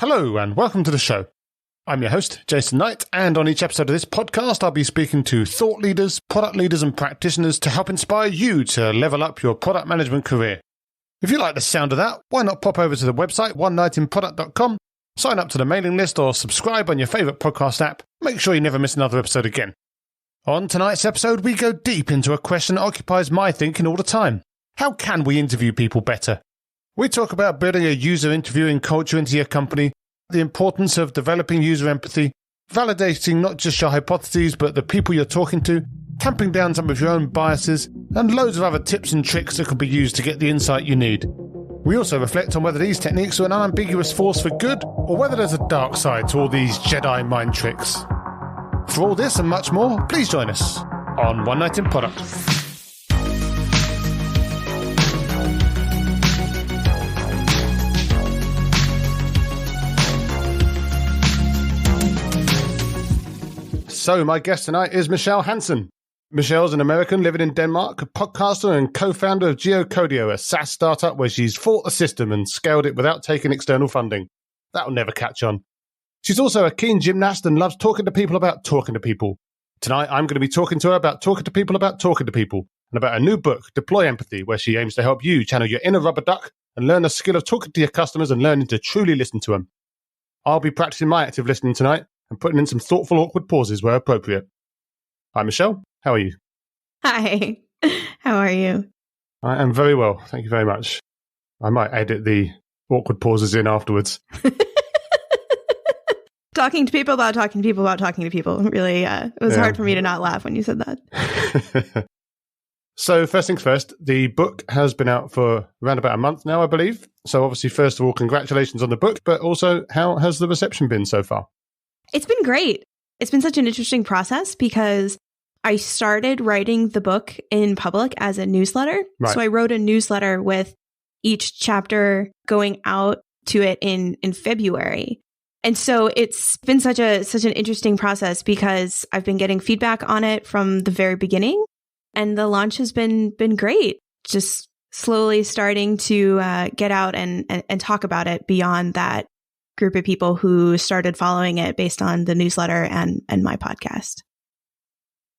Hello and welcome to the show. I'm your host, Jason Knight, and on each episode of this podcast, I'll be speaking to thought leaders, product leaders, and practitioners to help inspire you to level up your product management career. If you like the sound of that, why not pop over to the website, onenightinproduct.com, sign up to the mailing list, or subscribe on your favourite podcast app. Make sure you never miss another episode again. On tonight's episode, we go deep into a question that occupies my thinking all the time. How can we interview people better? We talk about building a user interviewing culture into your company, the importance of developing user empathy, validating not just your hypotheses but the people you're talking to, tamping down some of your own biases, and loads of other tips and tricks that can be used to get the insight you need. We also reflect on whether these techniques are an unambiguous force for good or whether there's a dark side to all these Jedi mind tricks. For all this and much more, please join us on One Night in Product. So my guest tonight is Michele Hansen. Michelle's an American living in Denmark, a podcaster and co-founder of Geocodio, a SaaS startup where she's fought the system and scaled it without taking external funding. That'll never catch on. She's also a keen gymnast and loves talking to people about talking to people. Tonight I'm going to be talking to her about talking to people about talking to people and about a new book, Deploy Empathy, where she aims to help you channel your inner rubber duck and learn the skill of talking to your customers and learning to truly listen to them. I'll be practicing my active listening tonight and putting in some thoughtful, awkward pauses where appropriate. Hi, Michele. How are you? Hi. How are you? I am very well. Thank you very much. I might edit the awkward pauses in afterwards. Talking to people about talking to people about talking to people. Really, it was hard for me to not laugh when you said that. So first things first, the book has been out for around about a month now, I believe. So obviously, first of all, congratulations on the book, but also how has the reception been so far? It's been great. It's been such an interesting process because I started writing the book in public as a newsletter. Right. So I wrote a newsletter with each chapter going out to it in February. And so it's been such an interesting process because I've been getting feedback on it from the very beginning, and the launch has been great. Just slowly starting to get out and talk about it beyond that group of people who started following it based on the newsletter and my podcast.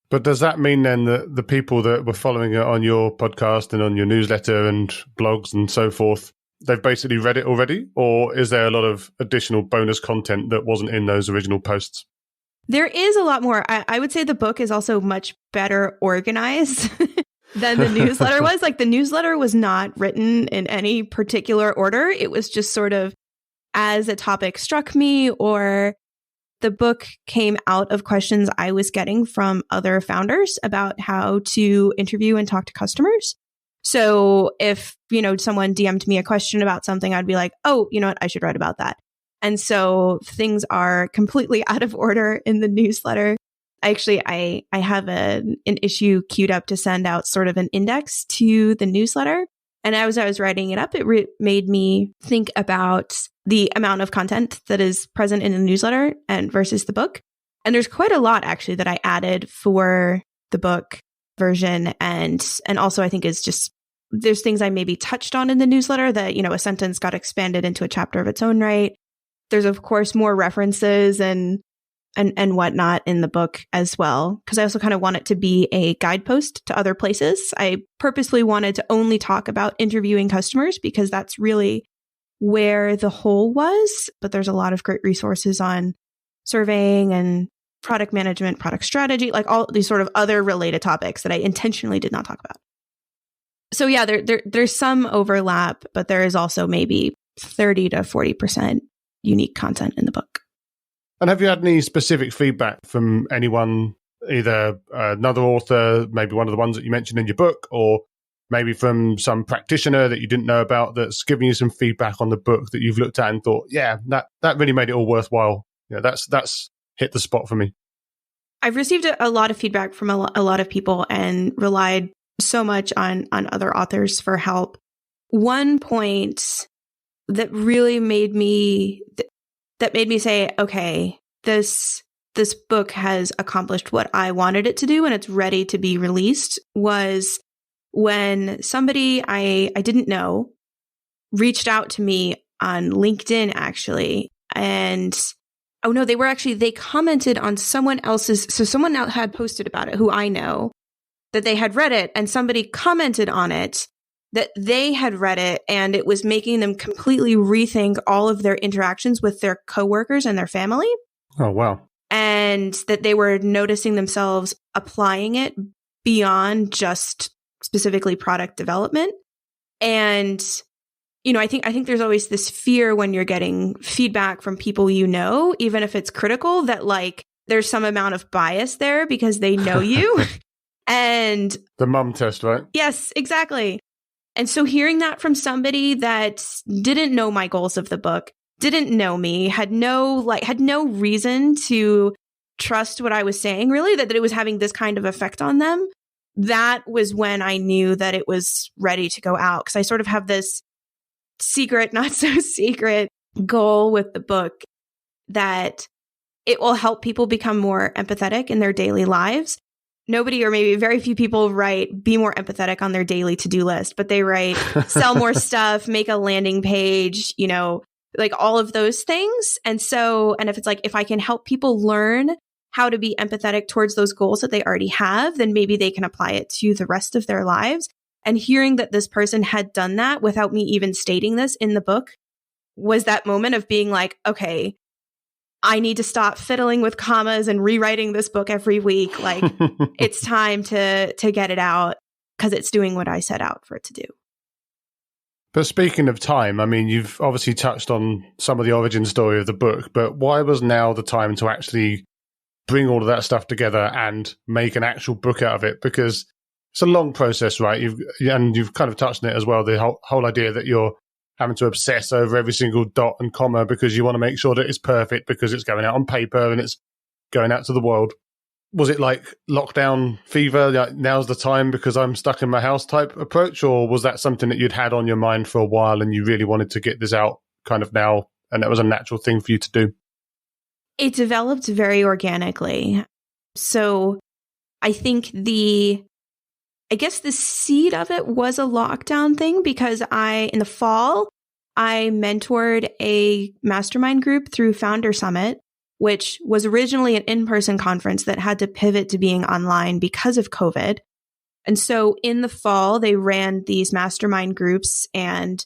But does that mean then that the people that were following it on your podcast and on your newsletter and blogs and so forth, they've basically read it already? Or is there a lot of additional bonus content that wasn't in those original posts? There is a lot more. I would say the book is also much better organized than the newsletter was. Like the newsletter was not written in any particular order. It was just sort of as a topic struck me, or the book came out of questions I was getting from other founders about how to interview and talk to customers. So if, someone DM'd me a question about something, I'd be like, oh, you know what, I should write about that. And so things are completely out of order in the newsletter. Actually, I have an issue queued up to send out sort of an index to the newsletter. And as I was writing it up, it made me think about the amount of content that is present in the newsletter and versus the book. And there's quite a lot actually that I added for the book version. And also I think is just, there's things I maybe touched on in the newsletter that, a sentence got expanded into a chapter of its own right. There's of course more references and whatnot in the book as well, because I also kind of want it to be a guidepost to other places. I purposely wanted to only talk about interviewing customers because that's really where the whole was. But there's a lot of great resources on surveying and product management, product strategy, like all these sort of other related topics that I intentionally did not talk about. So yeah, there's some overlap, but there is also maybe 30 to 40% unique content in the book. And have you had any specific feedback from anyone, either another author, maybe one of the ones that you mentioned in your book, or maybe from some practitioner that you didn't know about that's giving you some feedback on the book that you've looked at and thought, yeah, that really made it all worthwhile. Yeah, that's hit the spot for me. I've received a lot of feedback from a lot of people and relied so much on other authors for help. One point that really made me say, okay, this book has accomplished what I wanted it to do and it's ready to be released, was when somebody I didn't know reached out to me on LinkedIn, actually, And oh no, they commented on someone else's. So someone else had posted about it who I know that they had read it, and somebody commented on it that they had read it and it was making them completely rethink all of their interactions with their coworkers and their family. Oh, wow. And that they were noticing themselves applying it beyond just specifically product development. And, I think there's always this fear when you're getting feedback from people, even if it's critical, that like there's some amount of bias there because they know you. And the mum test, right? Yes, exactly. And so hearing that from somebody that didn't know my goals of the book, didn't know me, had no reason to trust what I was saying, really, that it was having this kind of effect on them, that was when I knew that it was ready to go out. Because I sort of have this secret, not so secret goal with the book that it will help people become more empathetic in their daily lives. Nobody, or maybe very few people, write be more empathetic on their daily to-do list, but they write sell more stuff, make a landing page, like all of those things. And if it's like, if I can help people learn how to be empathetic towards those goals that they already have, then maybe they can apply it to the rest of their lives. And hearing that this person had done that without me even stating this in the book was that moment of being like, okay, I need to stop fiddling with commas and rewriting this book every week. Like it's time to get it out because it's doing what I set out for it to do. But speaking of time, I mean, you've obviously touched on some of the origin story of the book, but why was now the time to actually bring all of that stuff together and make an actual book out of it? Because it's a long process, right? You've kind of touched on it as well, the whole idea that you're having to obsess over every single dot and comma because you want to make sure that it's perfect because it's going out on paper and it's going out to the world. Was it like lockdown fever, like now's the time because I'm stuck in my house type approach? Or was that something that you'd had on your mind for a while and you really wanted to get this out kind of now and that was a natural thing for you to do? It developed very organically. So I think the seed of it was a lockdown thing because in the fall, I mentored a mastermind group through Founder Summit, which was originally an in-person conference that had to pivot to being online because of COVID. And so in the fall, they ran these mastermind groups. And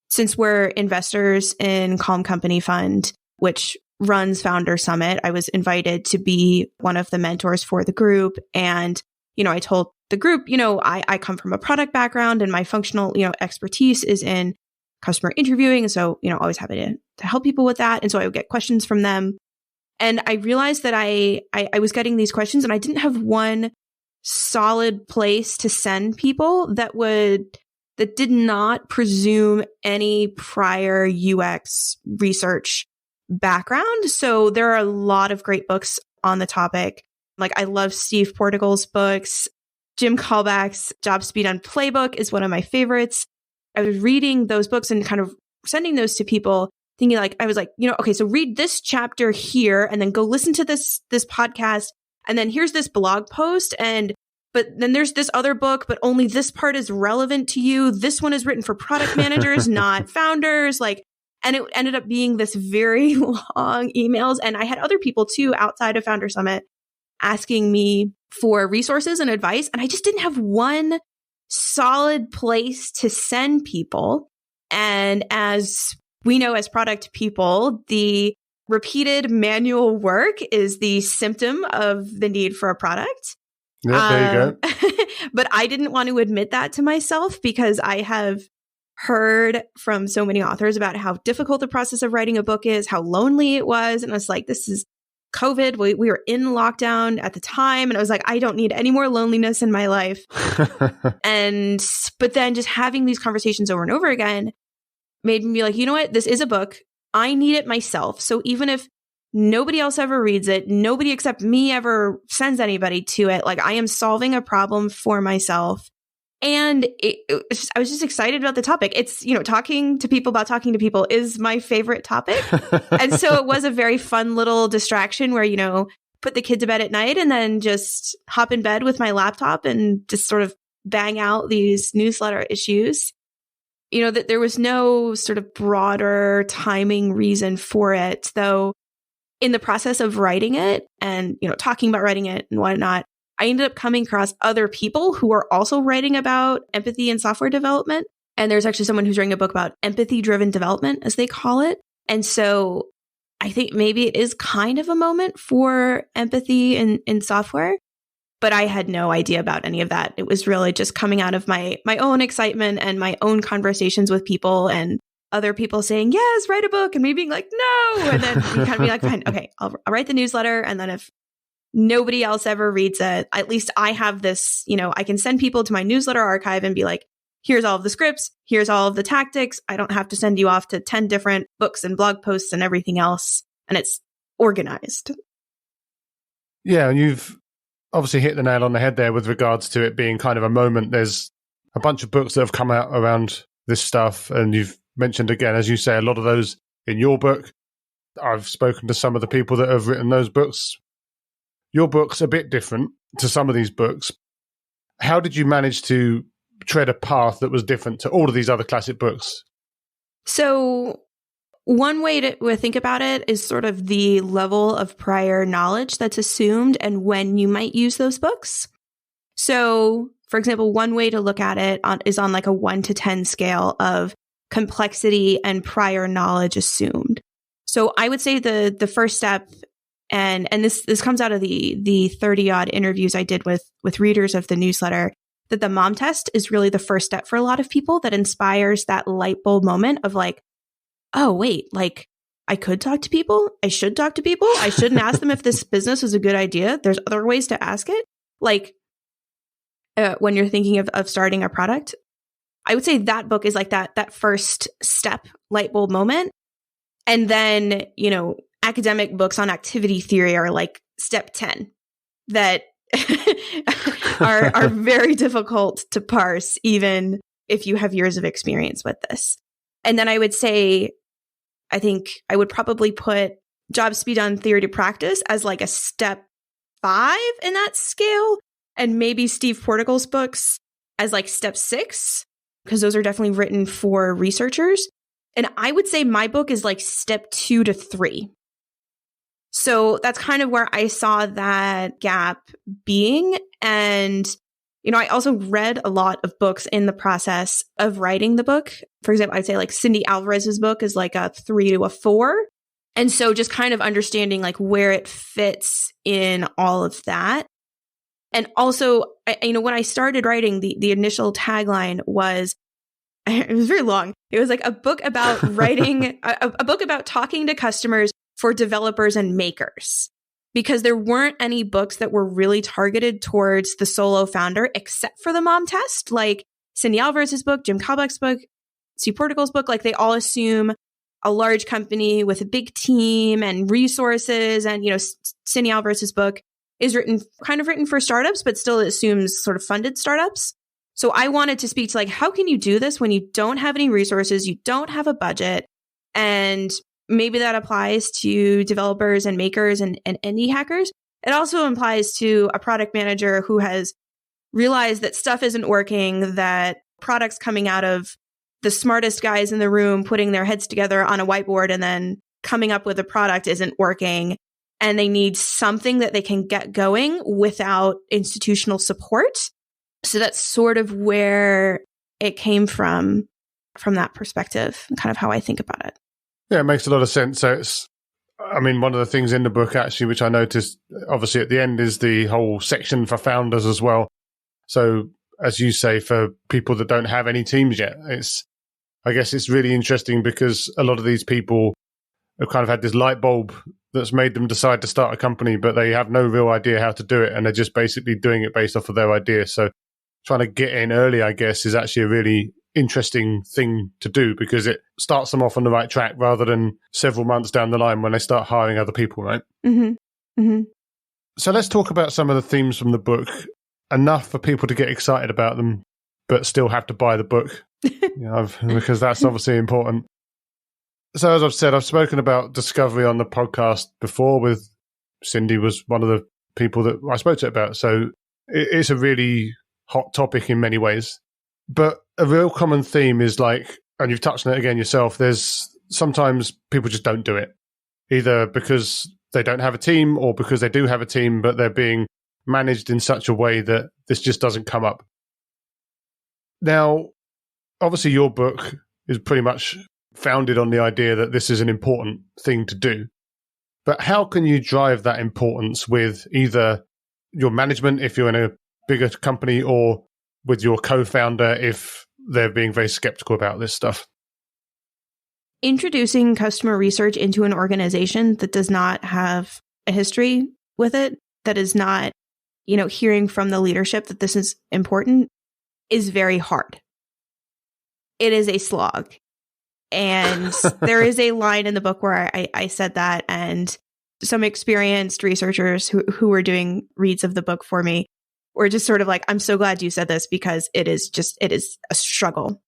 since we're investors in Calm Company Fund, which runs Founder Summit, I was invited to be one of the mentors for the group. And, I told the group, I come from a product background and my functional, expertise is in customer interviewing. And so, always happy to help people with that. And so I would get questions from them. And I realized that I was getting these questions and I didn't have one solid place to send people that did not presume any prior UX research background. So there are a lot of great books on the topic. Like I love Steve Portigal's books. Jim Callback's Job Speed on Playbook is one of my favorites. I was reading those books and kind of sending those to people thinking I was like, okay, so read this chapter here and then go listen to this podcast. And then here's this blog post. But then there's this other book, but only this part is relevant to you. This one is written for product managers, not founders. And it ended up being this very long emails. And I had other people too, outside of Founder Summit, asking me for resources and advice. And I just didn't have one solid place to send people. And as we know, as product people, the repeated manual work is the symptom of the need for a product. Yeah, there you go. But I didn't want to admit that to myself because I have heard from so many authors about how difficult the process of writing a book is, how lonely it was. And I was like, this is COVID. We were in lockdown at the time. And I was like, I don't need any more loneliness in my life. But then just having these conversations over and over again made me be like, you know what? This is a book. I need it myself. So even if nobody else ever reads it, nobody except me ever sends anybody to it, I am solving a problem for myself. And I was just excited about the topic. It's, talking to people about talking to people is my favorite topic. And so it was a very fun little distraction where, put the kid to bed at night and then just hop in bed with my laptop and just sort of bang out these newsletter issues. that there was no sort of broader timing reason for it, though in the process of writing it and, talking about writing it and whatnot, I ended up coming across other people who are also writing about empathy in software development. And there's actually someone who's writing a book about empathy-driven development, as they call it. And so I think maybe it is kind of a moment for empathy in software, but I had no idea about any of that. It was really just coming out of my own excitement and my own conversations with people and other people saying, yes, write a book, and me being like, no. And then you kind of be like, fine, okay, I'll write the newsletter. And then if nobody else ever reads it, at least I have this, I can send people to my newsletter archive and be like, here's all of the scripts, here's all of the tactics. I don't have to send you off to 10 different books and blog posts and everything else. And it's organized. Yeah, and you've obviously hit the nail on the head there with regards to it being kind of a moment. There's a bunch of books that have come out around this stuff, and you've mentioned, again, as you say, a lot of those in your book. I've spoken to some of the people that have written those books. Your book's a bit different to some of these books. How did you manage to tread a path that was different to all of these other classic books? So one way to think about it is sort of the level of prior knowledge that's assumed and when you might use those books. So, for example, one way to look at it is on like a 1 to 10 scale of complexity and prior knowledge assumed. So I would say the first step, and this comes out of the 30 odd interviews I did with readers of the newsletter, that the mom test is really the first step for a lot of people that inspires that light bulb moment of like, oh, wait, like I could talk to people. I should talk to people. I shouldn't ask them if this business is a good idea. There's other ways to ask it. Like when you're thinking of starting a product, I would say that book is like that first step light bulb moment. And then, academic books on activity theory are like step 10 that are very difficult to parse, even if you have years of experience with this. And then I would say, I think I would probably put Job Speed on Theory to Practice as like a step 5 in that scale, and maybe Steve Portical's books as like step 6, because those are definitely written for researchers. And I would say my book is like step 2 to 3. So that's kind of where I saw that gap being. And, I also read a lot of books in the process of writing the book. For example, I'd say like Cindy Alvarez's book is like a 3 to a 4. And so just kind of understanding like where it fits in all of that. And also, when I started writing, the initial tagline was, it was very long. It was like a book about writing, a book about talking to customers for developers and makers, because there weren't any books that were really targeted towards the solo founder, except for the mom test, like Cindy Alvarez's book, Jim Kalbeck's book, Steve Portical's book. Like they all assume a large company with a big team and resources. And, Cindy Alvarez's book is written for startups, but still assumes sort of funded startups. So I wanted to speak to like, how can you do this when you don't have any resources, you don't have a budget, and maybe that applies to developers and makers and indie hackers. It also applies to a product manager who has realized that stuff isn't working, that products coming out of the smartest guys in the room putting their heads together on a whiteboard and then coming up with a product isn't working. And they need something that they can get going without institutional support. So that's sort of where it came from that perspective, and kind of how I think about it. Yeah, it makes a lot of sense. So one of the things in the book, actually, which I noticed, obviously at the end, is the whole section for founders as well. So as you say, for people that don't have any teams yet, I guess it's really interesting because a lot of these people have kind of had this light bulb that's made them decide to start a company, but they have no real idea how to do it. And they're just basically doing it based off of their idea. So trying to get in early, I guess, is actually a really interesting thing to do, because it starts them off on the right track rather than several months down the line when they start hiring other people, right? Mm-hmm. Mm-hmm. So let's talk about some of the themes from the book, enough for people to get excited about them, but still have to buy the book, because that's obviously important. So as I've said, I've spoken about discovery on the podcast before. With Cindy was one of the people that I spoke to about. So it's a really hot topic in many ways. But a real common theme is like, and you've touched on it again yourself, there's sometimes people just don't do it, either because they don't have a team or because they do have a team, but they're being managed in such a way that this just doesn't come up. Now, obviously your book is pretty much founded on the idea that this is an important thing to do. But how can you drive that importance with either your management if you're in a bigger company or with your co-founder if they're being very skeptical about this stuff? Introducing customer research into an organization that does not have a history with it, that is not, hearing from the leadership that this is important, is very hard. It is a slog. And there is a line in the book where I said that, and some experienced researchers who were doing reads of the book for me were just sort of like, I'm so glad you said this because it is a struggle.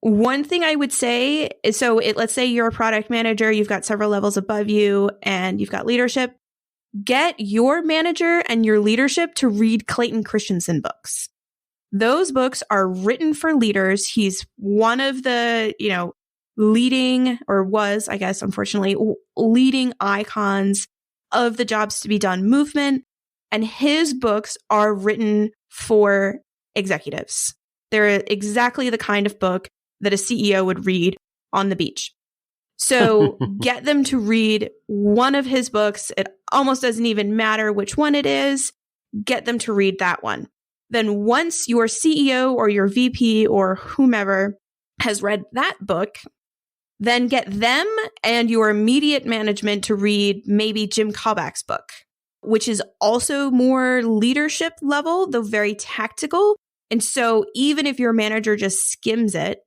One thing I would say is, let's say you're a product manager, you've got several levels above you, and you've got leadership. Get your manager and your leadership to read Clayton Christensen books. Those books are written for leaders. He's one of the, leading, or was, I guess, unfortunately, leading icons of the jobs to be done movement. And his books are written for executives. They're exactly the kind of book that a CEO would read on the beach. So get them to read one of his books. It almost doesn't even matter which one it is. Get them to read that one. Then once your CEO or your VP or whomever has read that book, then get them and your immediate management to read maybe Jim Callback's book, which is also more leadership level, though very tactical. And so even if your manager just skims it,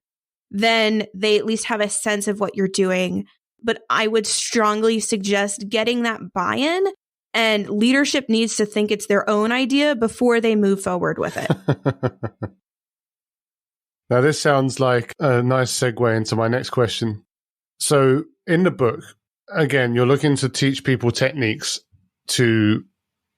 then they at least have a sense of what you're doing. But I would strongly suggest getting that buy-in, and leadership needs to think it's their own idea before they move forward with it. Now, this sounds like a nice segue into my next question. So in the book, again, you're looking to teach people techniques to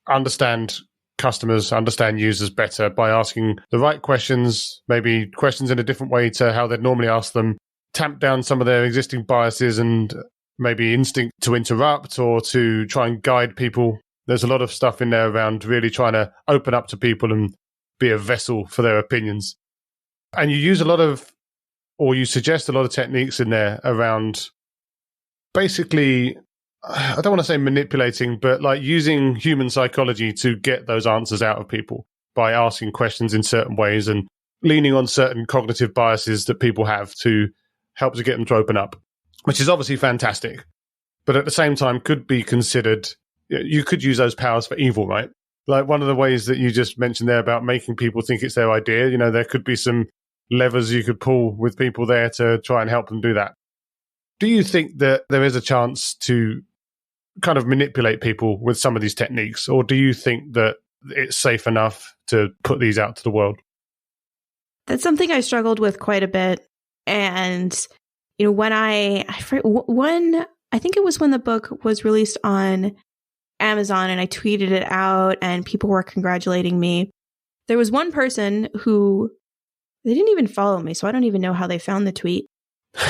understand customers, understand users better by asking the right questions, maybe questions in a different way to how they'd normally ask them, tamp down some of their existing biases and maybe instinct to interrupt or to try and guide people. There's a lot of stuff in there around really trying to open up to people and be a vessel for their opinions. And you use you suggest a lot of techniques in there around basically, I don't want to say manipulating, but like using human psychology to get those answers out of people by asking questions in certain ways and leaning on certain cognitive biases that people have to help to get them to open up, which is obviously fantastic. But at the same time could be considered, you could use those powers for evil, right? Like one of the ways that you just mentioned there about making people think it's their idea, there could be some levers you could pull with people there to try and help them do that. Do you think that there is a chance to kind of manipulate people with some of these techniques, or do you think that it's safe enough to put these out to the world? That's something I struggled with quite a bit. And, when I think it was when the book was released on Amazon and I tweeted it out and people were congratulating me. There was one person who, they didn't even follow me, so I don't even know how they found the tweet,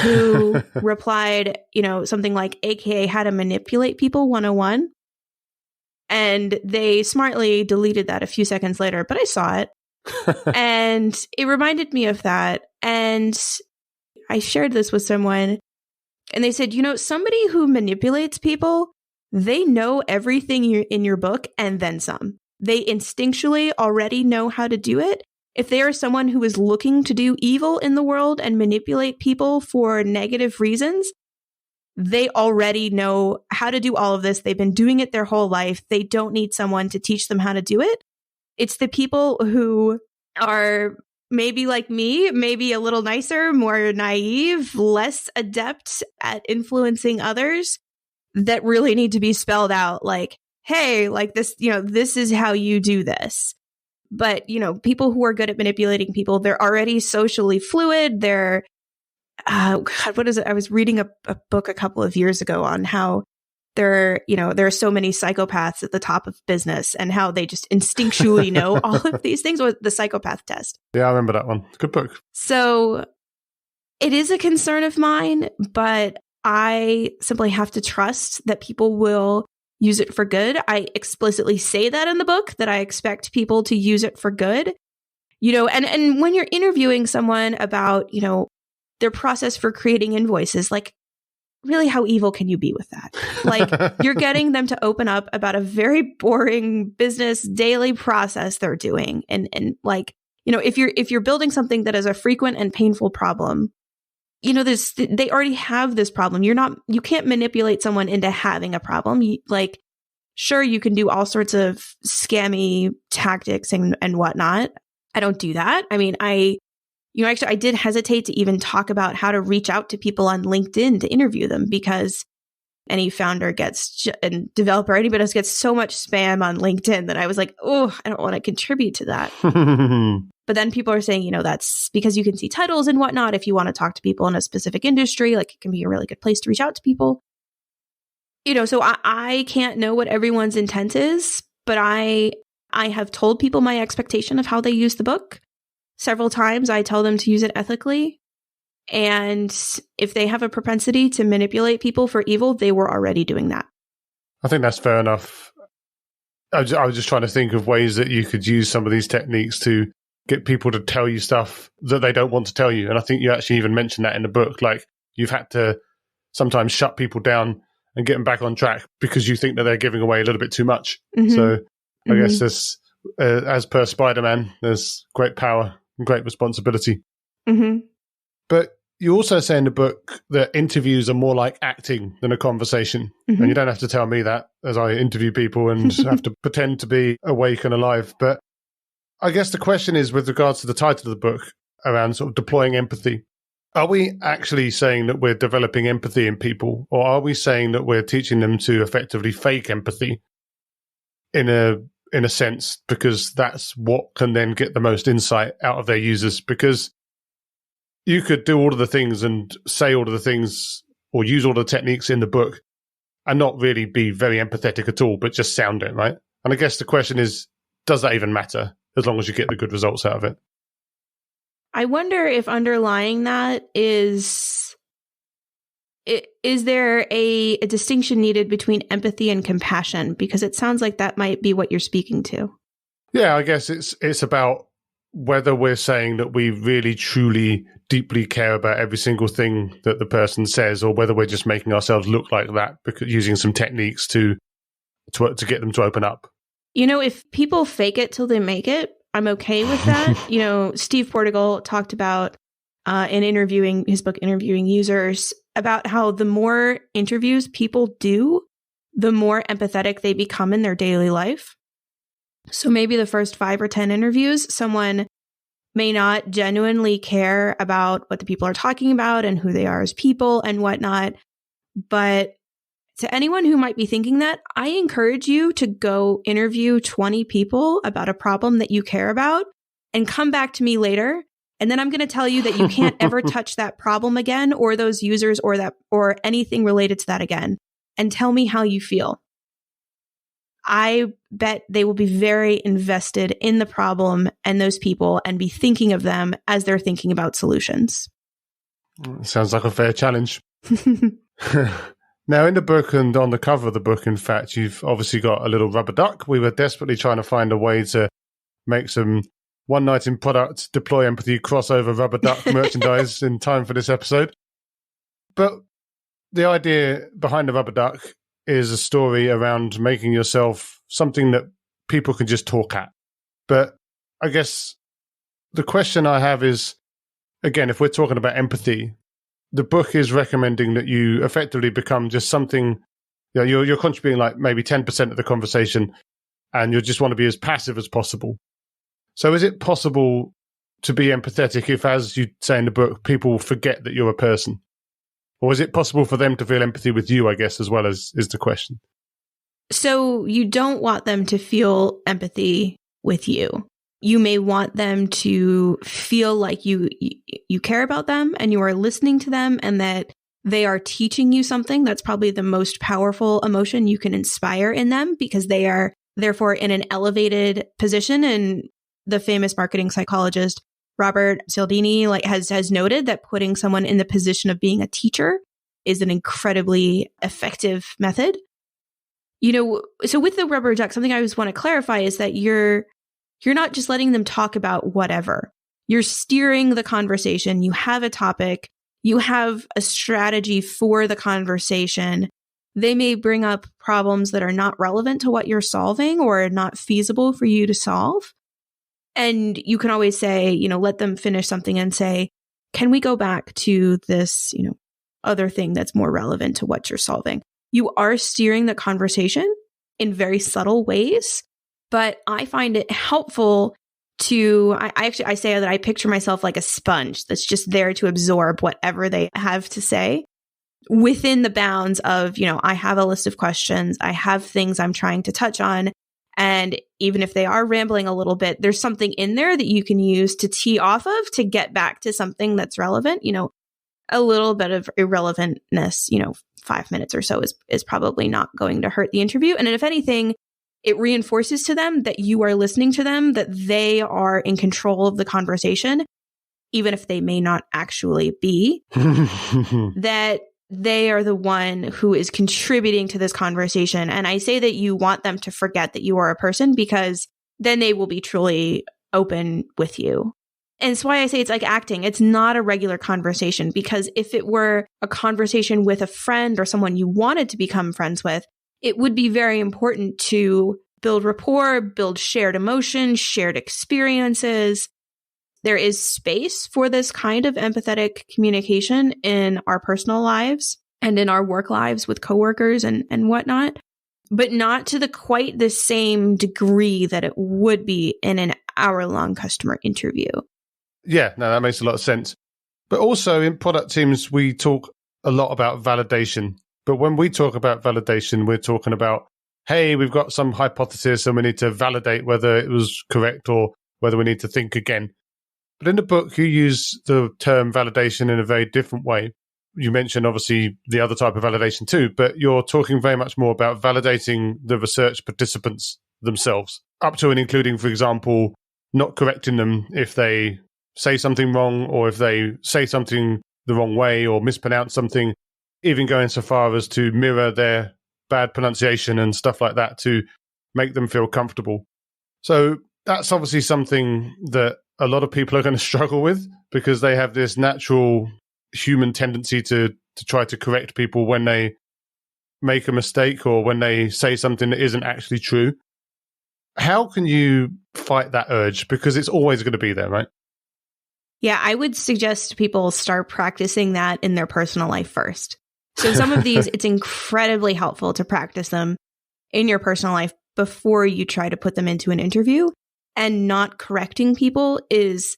who replied, something like, AKA how to manipulate people 101. And they smartly deleted that a few seconds later, but I saw it. And it reminded me of that. And I shared this with someone and they said, somebody who manipulates people, they know everything in your book and then some. They instinctually already know how to do it. If they are someone who is looking to do evil in the world and manipulate people for negative reasons, they already know how to do all of this. They've been doing it their whole life. They don't need someone to teach them how to do it. It's the people who are maybe like me, maybe a little nicer, more naive, less adept at influencing others that really need to be spelled out like, hey, like this, this is how you do this. But, people who are good at manipulating people, they're already socially fluid. They're, what is it? I was reading a book a couple of years ago on how there are so many psychopaths at the top of business and how they just instinctually know all of these things, or the psychopath test. Yeah, I remember that one. Good book. So it is a concern of mine, but I simply have to trust that people will use it for good. I explicitly say that in the book, that I expect people to use it for good. And when you're interviewing someone about, their process for creating invoices, like, really, how evil can you be with that? Like, you're getting them to open up about a very boring business daily process they're doing. And like, if you're building something that is a frequent and painful problem, they already have this problem. You can't manipulate someone into having a problem. Sure, you can do all sorts of scammy tactics and whatnot. I don't do that. I mean, actually, I did hesitate to even talk about how to reach out to people on LinkedIn to interview them, because any founder and developer, anybody else gets so much spam on LinkedIn that I was like, oh, I don't want to contribute to that. But then people are saying, that's because you can see titles and whatnot. If you want to talk to people in a specific industry, like, it can be a really good place to reach out to people. So I can't know what everyone's intent is, but I have told people my expectation of how they use the book. Several times I tell them to use it ethically. And if they have a propensity to manipulate people for evil, they were already doing that. I think that's fair enough. I was just trying to think of ways that you could use some of these techniques to get people to tell you stuff that they don't want to tell you. And I think you actually even mentioned that in the book. Like, you've had to sometimes shut people down and get them back on track because you think that they're giving away a little bit too much. Mm-hmm. So I guess this, as per Spider-Man, there's great power and great responsibility. Mm-hmm. But you also say in the book that interviews are more like acting than a conversation. Mm-hmm. And you don't have to tell me that, as I interview people and have to pretend to be awake and alive. But I guess the question is, with regards to the title of the book, around sort of deploying empathy, are we actually saying that we're developing empathy in people, or are we saying that we're teaching them to effectively fake empathy in a sense, because that's what can then get the most insight out of their users? Because you could do all of the things and say all of the things or use all the techniques in the book and not really be very empathetic at all, but just sound it, right? And I guess the question is, does that even matter as long as you get the good results out of it? I wonder if underlying that is there a distinction needed between empathy and compassion? Because it sounds like that might be what you're speaking to. Yeah, I guess it's about whether we're saying that we really, truly, deeply care about every single thing that the person says, or whether we're just making ourselves look like that because using some techniques to get them to open up. If people fake it till they make it, I'm okay with that. Steve Portugal talked about in his book, Interviewing Users, about how the more interviews people do, the more empathetic they become in their daily life. So maybe the first 5 or 10 interviews, someone may not genuinely care about what the people are talking about and who they are as people and whatnot. But to anyone who might be thinking that, I encourage you to go interview 20 people about a problem that you care about and come back to me later. And then I'm going to tell you that you can't ever touch that problem again, or those users, or anything related to that again, and tell me how you feel. I bet they will be very invested in the problem and those people and be thinking of them as they're thinking about solutions. Sounds like a fair challenge. Now, in the book and on the cover of the book, in fact, you've obviously got a little rubber duck. We were desperately trying to find a way to make some One Night in Product, Deploy Empathy, crossover rubber duck merchandise in time for this episode. But the idea behind the rubber duck is a story around making yourself something that people can just talk at. But I guess the question I have is, again, if we're talking about empathy, the book is recommending that you effectively become just something, you're contributing like maybe 10% of the conversation, and you just want to be as passive as possible. So is it possible to be empathetic if, as you say in the book, people forget that you're a person? Or is it possible for them to feel empathy with you, I guess, as well, as is the question? So you don't want them to feel empathy with you. You may want them to feel like you care about them and you are listening to them, and that they are teaching you something. That's probably the most powerful emotion you can inspire in them, because they are therefore in an elevated position. And the famous marketing psychologist Robert Cialdini has noted that putting someone in the position of being a teacher is an incredibly effective method. So with the rubber duck, something I always want to clarify is that you're not just letting them talk about whatever. You're steering the conversation. You have a topic. You have a strategy for the conversation. They may bring up problems that are not relevant to what you're solving or not feasible for you to solve. And you can always say, let them finish something and say, can we go back to this, other thing that's more relevant to what you're solving? You are steering the conversation in very subtle ways, but I find it helpful to, I say that I picture myself like a sponge that's just there to absorb whatever they have to say within the bounds of, I have a list of questions. I have things I'm trying to touch on. And even if they are rambling a little bit, there's something in there that you can use to tee off of to get back to something that's relevant. A little bit of irrelevantness, 5 minutes or so is probably not going to hurt the interview. And if anything, it reinforces to them that you are listening to them, that they are in control of the conversation, even if they may not actually be, that they are the one who is contributing to this conversation. And I say that you want them to forget that you are a person, because then they will be truly open with you. And it's why I say it's like acting. It's not a regular conversation, because if it were a conversation with a friend or someone you wanted to become friends with, it would be very important to build rapport, build shared emotion, shared experiences. There is space for this kind of empathetic communication in our personal lives and in our work lives with coworkers and whatnot, but not to quite the same degree that it would be in an hour-long customer interview. Yeah, no, that makes a lot of sense. But also in product teams, we talk a lot about validation. But when we talk about validation, we're talking about, hey, we've got some hypothesis and we need to validate whether it was correct or whether we need to think again. But in the book, you use the term validation in a very different way. You mentioned, obviously, the other type of validation too, but you're talking very much more about validating the research participants themselves, up to and including, for example, not correcting them if they say something wrong or if they say something the wrong way or mispronounce something, even going so far as to mirror their bad pronunciation and stuff like that to make them feel comfortable. So that's obviously something that a lot of people are going to struggle with, because they have this natural human tendency to try to correct people when they make a mistake or when they say something that isn't actually true. How can you fight that urge? Because it's always going to be there, right? Yeah, I would suggest people start practicing that in their personal life first. So some of these, it's incredibly helpful to practice them in your personal life before you try to put them into an interview. And not correcting people is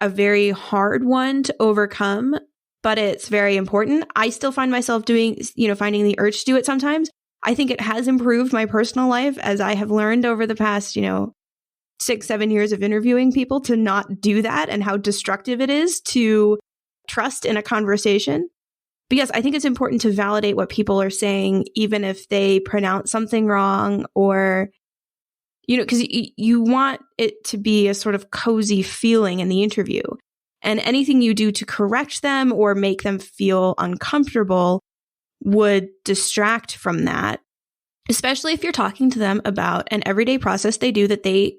a very hard one to overcome, but it's very important. I still find myself finding the urge to do it sometimes. I think it has improved my personal life, as I have learned over the past, 6-7 years of interviewing people, to not do that, and how destructive it is to trust in a conversation. Because I think it's important to validate what people are saying, even if they pronounce something wrong, or, because you want it to be a sort of cozy feeling in the interview. And anything you do to correct them or make them feel uncomfortable would distract from that, especially if you're talking to them about an everyday process they do that they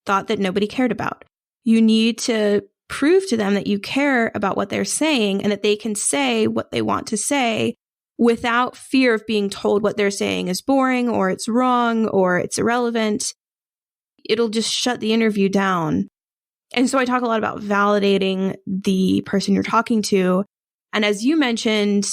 thought that nobody cared about. You need to prove to them that you care about what they're saying and that they can say what they want to say without fear of being told what they're saying is boring or it's wrong or it's irrelevant. It'll just shut the interview down. And so I talk a lot about validating the person you're talking to. And as you mentioned,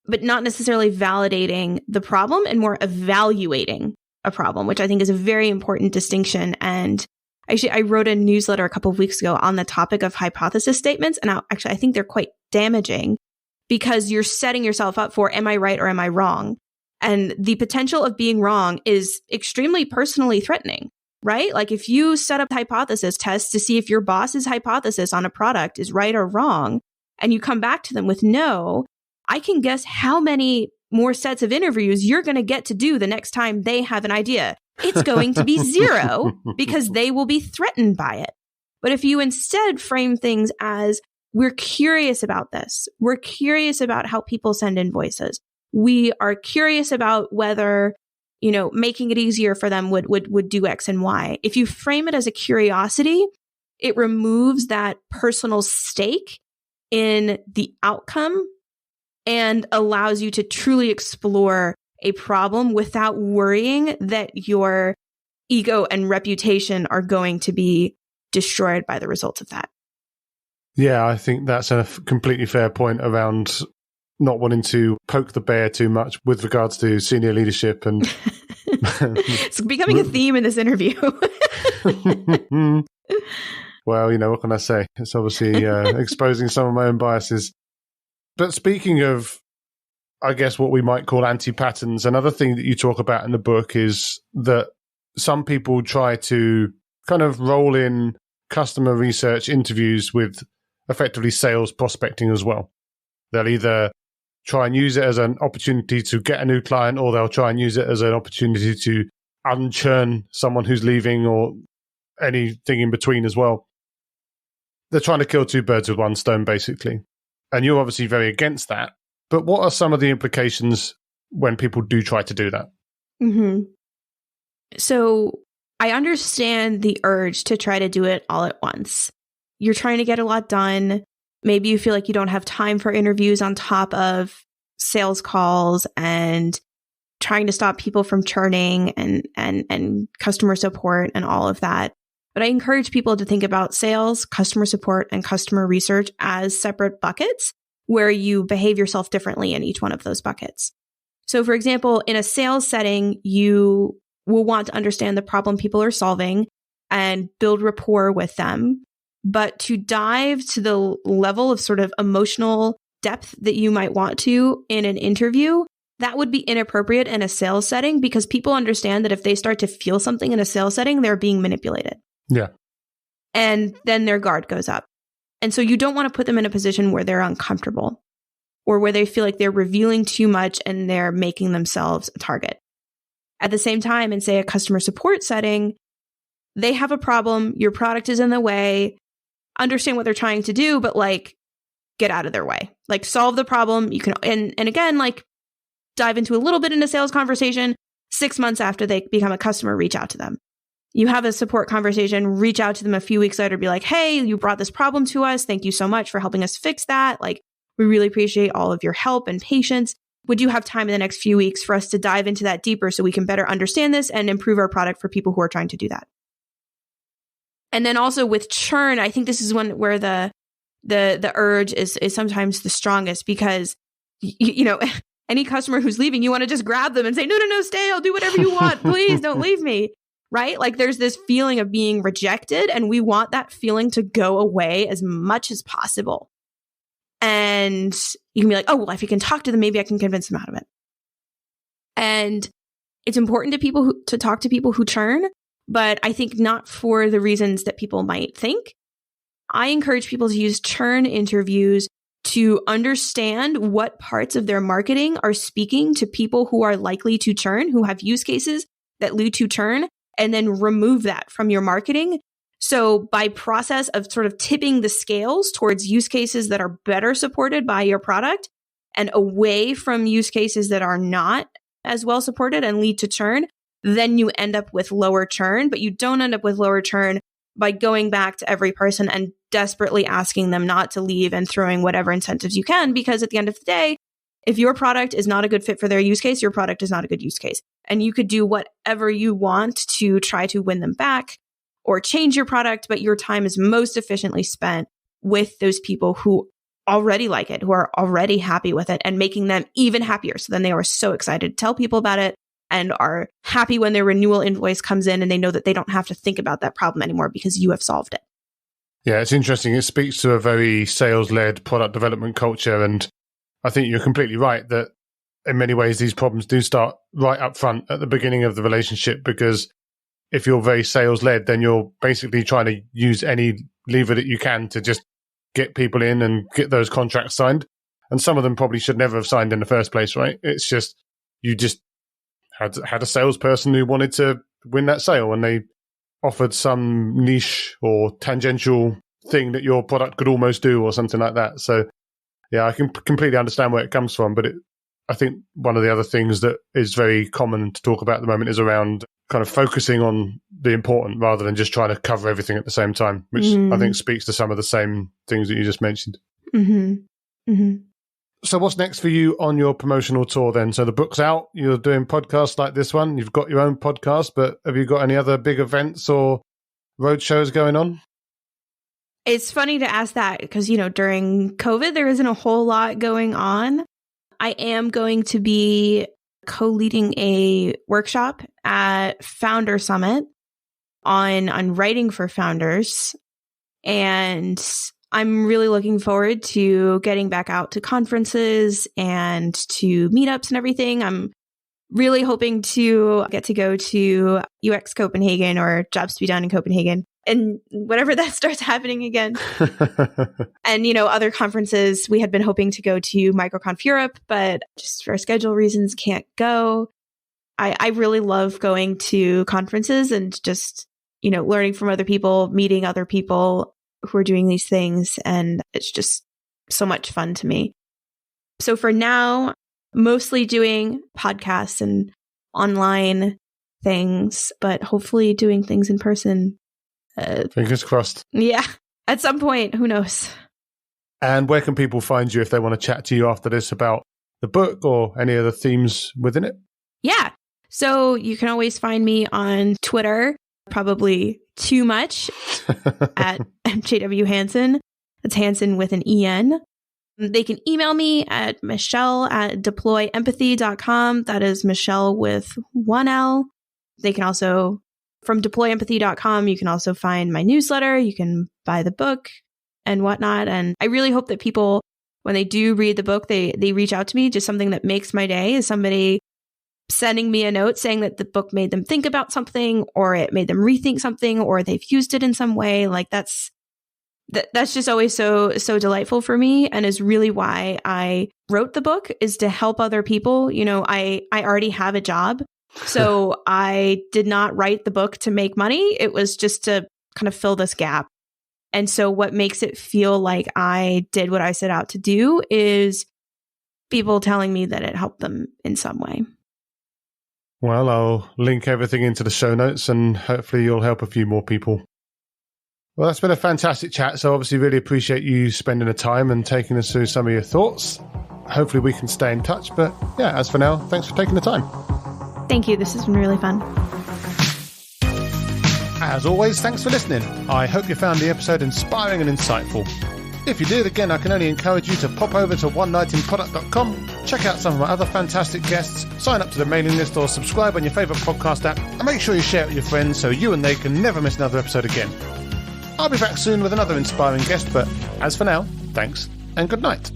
but not necessarily validating the problem and more evaluating a problem, which I think is a very important distinction. And actually, I wrote a newsletter a couple of weeks ago on the topic of hypothesis statements. And I think they're quite damaging, because you're setting yourself up for, am I right or am I wrong? And the potential of being wrong is extremely personally threatening, right? Like if you set up hypothesis tests to see if your boss's hypothesis on a product is right or wrong, and you come back to them with no, I can guess how many more sets of interviews you're going to get to do the next time they have an idea. It's going to be 0 because they will be threatened by it. But if you instead frame things as, we're curious about this, we're curious about how people send invoices, we are curious about whether, making it easier for them would do X and Y. If you frame it as a curiosity, it removes that personal stake in the outcome and allows you to truly explore a problem without worrying that your ego and reputation are going to be destroyed by the results of that. Yeah, I think that's a completely fair point around not wanting to poke the bear too much with regards to senior leadership. And it's becoming a theme in this interview. Well, what can I say? It's obviously exposing some of my own biases. But speaking of, I guess, what we might call anti-patterns, another thing that you talk about in the book is that some people try to kind of roll in customer research interviews with effectively sales prospecting as well. They'll either try and use it as an opportunity to get a new client, or they'll try and use it as an opportunity to unchurn someone who's leaving, or anything in between as well. They're trying to kill 2 birds with 1 stone, basically. And you're obviously very against that. But what are some of the implications when people do try to do that? Mm-hmm. So I understand the urge to try to do it all at once. You're trying to get a lot done. Maybe you feel like you don't have time for interviews on top of sales calls and trying to stop people from churning and customer support and all of that. But I encourage people to think about sales, customer support, and customer research as separate buckets where you behave yourself differently in each one of those buckets. So for example, in a sales setting, you will want to understand the problem people are solving and build rapport with them. But to dive to the level of sort of emotional depth that you might want to in an interview, that would be inappropriate in a sales setting, because people understand that if they start to feel something in a sales setting, they're being manipulated. Yeah. And then their guard goes up. And so you don't want to put them in a position where they're uncomfortable or where they feel like they're revealing too much and they're making themselves a target. At the same time, in, say, a customer support setting, they have a problem, your product is in the way, understand what they're trying to do, but get out of their way. Solve the problem. You can, and again, dive into a little bit into sales conversation. 6 months after they become a customer, reach out to them. You have a support conversation, reach out to them a few weeks later, be like, hey, you brought this problem to us. Thank you so much for helping us fix that. We really appreciate all of your help and patience. Would you have time in the next few weeks for us to dive into that deeper so we can better understand this and improve our product for people who are trying to do that? And then also with churn, I think this is where the urge is sometimes the strongest, because, any customer who's leaving, you want to just grab them and say, no, stay. I'll do whatever you want. Please don't leave me. Right? There's this feeling of being rejected, and we want that feeling to go away as much as possible. And you can be like, oh, well, if you can talk to them, maybe I can convince them out of it. And it's important to people to talk to people who churn, but I think not for the reasons that people might think. I encourage people to use churn interviews to understand what parts of their marketing are speaking to people who are likely to churn, who have use cases that lead to churn, and then remove that from your marketing. So by process of sort of tipping the scales towards use cases that are better supported by your product and away from use cases that are not as well supported and lead to churn, then you end up with lower churn. But you don't end up with lower churn by going back to every person and desperately asking them not to leave and throwing whatever incentives you can, because at the end of the day, if your product is not a good fit for their use case, your product is not a good use case. And you could do whatever you want to try to win them back or change your product, but your time is most efficiently spent with those people who already like it, who are already happy with it, and making them even happier. So then they are so excited to tell people about it and are happy when their renewal invoice comes in and they know that they don't have to think about that problem anymore because you have solved it. Yeah, it's interesting. It speaks to a very sales-led product development culture. And I think you're completely right that in many ways, these problems do start right up front at the beginning of the relationship, because if you're very sales-led, then you're basically trying to use any lever that you can to just get people in and get those contracts signed. And some of them probably should never have signed in the first place, right? It's just, you just had a salesperson who wanted to win that sale, and they offered some niche or tangential thing that your product could almost do or something like that. So yeah, I can completely understand where it comes from. But I think one of the other things that is very common to talk about at the moment is around kind of focusing on the important rather than just trying to cover everything at the same time, which I think speaks to some of the same things that you just mentioned. So what's next for you on your promotional tour then? So the book's out, you're doing podcasts like this one, you've got your own podcast, but have you got any other big events or road shows going on? It's funny to ask that because, during COVID, there isn't a whole lot going on. I am going to be co-leading a workshop at Founder Summit on writing for founders. And I'm really looking forward to getting back out to conferences and to meetups and everything. I'm really hoping to get to go to UX Copenhagen or Jobs to be Done in Copenhagen, and whenever that starts happening again. And, other conferences, we had been hoping to go to MicroConf Europe, but just for schedule reasons, can't go. I really love going to conferences and just, learning from other people, meeting other people who are doing these things. And it's just so much fun to me. So for now, mostly doing podcasts and online things, but hopefully doing things in person. Fingers crossed. Yeah. At some point, who knows? And where can people find you if they want to chat to you after this about the book or any other themes within it? Yeah. So you can always find me on Twitter, probably too much, at MJW Hansen. That's Hansen with an EN. They can email me at michelle@deployempathy.com. That is Michelle with one L. They can also, from deployempathy.com, you can also find my newsletter. You can buy the book and whatnot. And I really hope that people, when they do read the book, they reach out to me. Just something that makes my day is somebody sending me a note saying that the book made them think about something, or it made them rethink something, or they've used it in some way. Like that's just always so delightful for me, and is really why I wrote the book, is to help other people. I already have a job, so I did not write the book to make money. It was just to kind of fill this gap. And so what makes it feel like I did what I set out to do is people telling me that it helped them in some way. Well, I'll link everything into the show notes, and hopefully you'll help a few more people. Well, that's been a fantastic chat. So obviously really appreciate you spending the time and taking us through some of your thoughts. Hopefully we can stay in touch. But yeah, as for now, thanks for taking the time. Thank you. This has been really fun. As always, thanks for listening. I hope you found the episode inspiring and insightful. If you did, again, I can only encourage you to pop over to onenightinproduct.com, check out some of my other fantastic guests, sign up to the mailing list or subscribe on your favourite podcast app, and make sure you share it with your friends so you and they can never miss another episode again. I'll be back soon with another inspiring guest, but as for now, thanks and good night.